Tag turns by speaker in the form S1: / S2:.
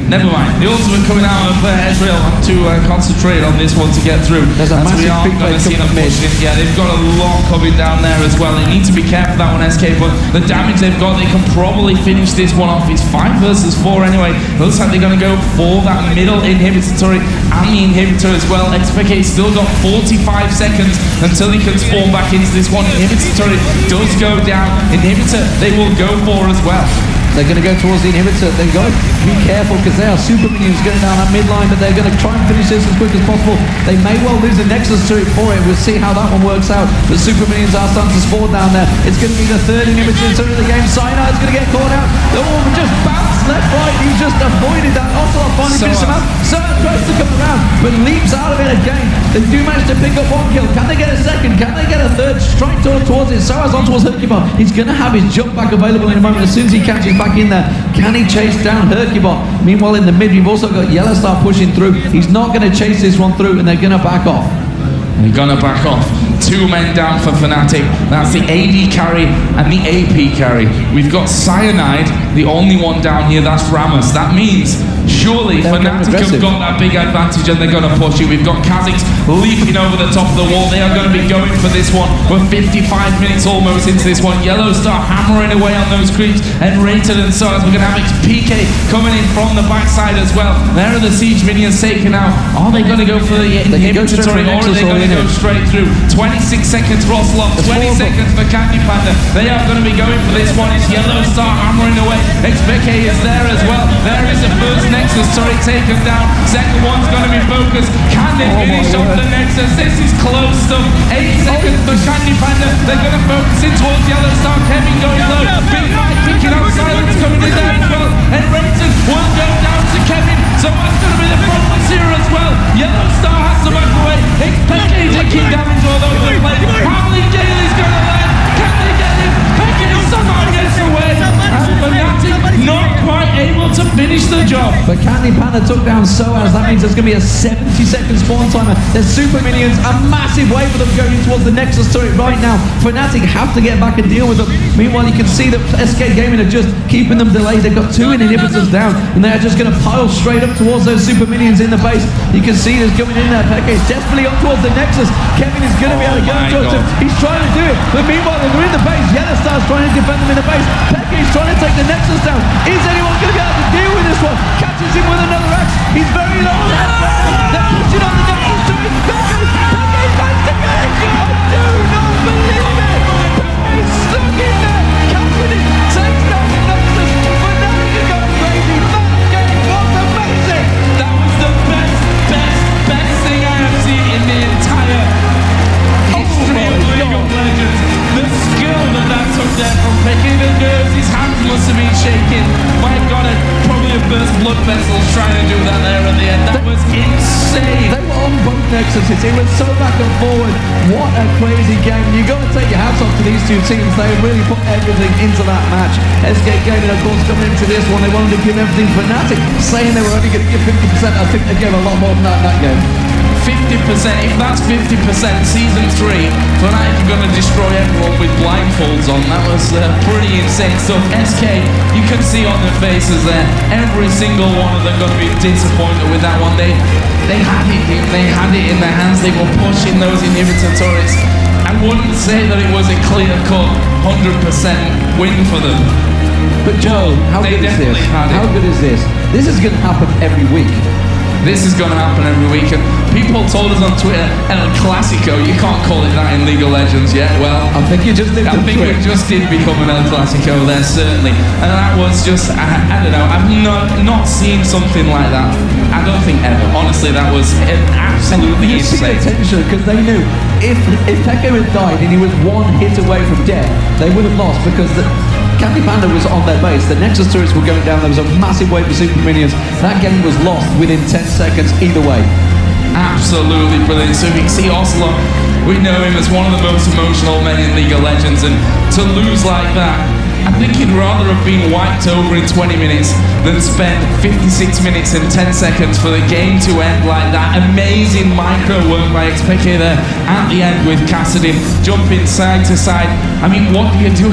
S1: Never mind. The ultimate coming out of Ezreal. Have to concentrate on this one to get through.
S2: There's a massive big play coming mid.
S1: Yeah, they've got a lot coming down there as well. They need to be careful that one, SK, but the damage they've got, they can probably finish this one off. It's 5 versus 4 anyway. It looks like they're going to go for that middle inhibitor turret and the inhibitor as well. Xpeke still got 45 seconds until he can spawn back into this one. Inhibitor turret does go down. Inhibitor they will go for as well.
S2: They're going to go towards the inhibitor. They've got to be careful because they are super minions going down that midline, but they're going to try and finish this as quick as possible. They may well lose the Nexus to it for it. We'll see how that one works out. But super minions are starting to spawn down there. It's going to be the third inhibitor in the game. Cyanide is going to get caught out. The one just bounced left, right. He just avoided that. Ocelot finally finished him out. Someone tries to come around, but leaps out of it again. They do manage to pick up 1 kill. Can they get a second? Can they get a third? Strike towards it. Soaz on towards Hercubot. He's going to have his jump back available in a moment as soon as he catches back in there. Can he chase down Hercubot? Meanwhile, in the mid, we've also got Yellowstar pushing through. He's not going to chase this one through, and they're going to back off.
S1: They're going to back off. 2 men down for Fnatic. That's the AD carry and the AP carry. We've got Cyanide, the only one down here. That's Rammus. That means surely Fnatic have got that big advantage and they're going to push it. We've got Kha'Zix leaping over the top of the wall. They are going to be going for this one. We're 55 minutes almost into this one. Yellowstar hammering away on those creeps, and Rated and Soaz. We're going to have Xpeke coming in from the backside as well. There are the siege minions taken out. Are they going to go for the inhibitor or are they going to go straight through? 26 seconds for Ocelot, 20 seconds for Candy Panda. They are going to be going for this one. It's Yellowstar hammering away. Xpeke is there as well. There is the first Nexus turret taken down. Second one's going to be focused. Can they finish off the Nexus? This is close stuff. 8 seconds for Candy Panda. They're going to focus in towards Yellowstar. Kevin going low. Big fight kicking out. Silence coming in there as well. And Rayton will go down to Kevin. So that's going to be the focus here as well. Yellowstar has to back away. Xpeke taking damage all over the place. Probably Gailey's going to land. Can they get him? Pekka somehow gets away. And Fnatic not quite able to finish the job.
S2: But Candy Panda took down Soaz. That means there's going to be a 70-second spawn timer. There's super minions. A massive wave of them going towards the Nexus turret right now. Fnatic have to get back and deal with them. Meanwhile, you can see that SKGaming are just keeping them delayed. They've got 2 inhibitors down, and they're just going to pile straight up towards those super minions in the base. You can see there's coming in there. Pekka is desperately up towards the Nexus. Kevin is going to be able to go towards him. He's trying to do it, but meanwhile, they're in the base. Yellowstar's trying to defend them in the base. Pekka is trying to take the Nexus down. Is anyone going to be able to deal with this one? Catches him with another axe. He's very low. They're pushing on the Nexus to him. Pekka is back to go. I do not believe it. Pekka is stuck in there. Catching it. Takes down the Nexus. Fnatic is going crazy. That game was amazing.
S1: That was the best thing I have seen in the entire history of League of Legends. The skill that took there from Pekka. The nerves, his hands must have been shaking. My God, it probably a burst blood vessels trying to do that there at the end. That was insane.
S2: They were on both Nexuses. It was so back and forward. What a crazy game. You got to take your hats off to these 2 teams. They really put everything into that match. SKGaming, of course, coming into this one, they wanted to give everything. Fnatic saying they were only going to give 50%. I think they gave a lot more than that in that game.
S1: 50%, if that's 50%, season 3, Fnatic are going to destroy everyone with blindfolds on. That was pretty insane stuff. SK, you can see on their faces there, every single one of them going to be disappointed with that one. They had it in their hands. They were pushing those inhibitor turrets. I wouldn't say that it was a clear-cut 100% win for them.
S2: But Joe, how good is this? How good is this? This is going to happen every week.
S1: This is going to happen every week. And people told us on Twitter, El Clasico, you can't call it that in League of Legends yet. Well,
S2: I think you just did.
S1: I think we just did become an El Clasico there, certainly. And that was just, I don't know, I've not seen something like that. I don't think ever. Honestly, that was absolutely insane.
S2: Attention, because they knew if Pekka had died and he was 1 hit away from death, they would have lost because Candy Panda was on their base. The Nexus turrets were going down. There was a massive wave of super minions. That game was lost within 10 seconds either way.
S1: Absolutely brilliant. So we can see Ocelot. We know him as one of the most emotional men in League of Legends, and to lose like that, I think he'd rather have been wiped over in 20 minutes than spend 56 minutes and 10 seconds for the game to end like that. Amazing micro work by Xpeke there at the end with Kassadin jumping side to side. I mean, what do you do?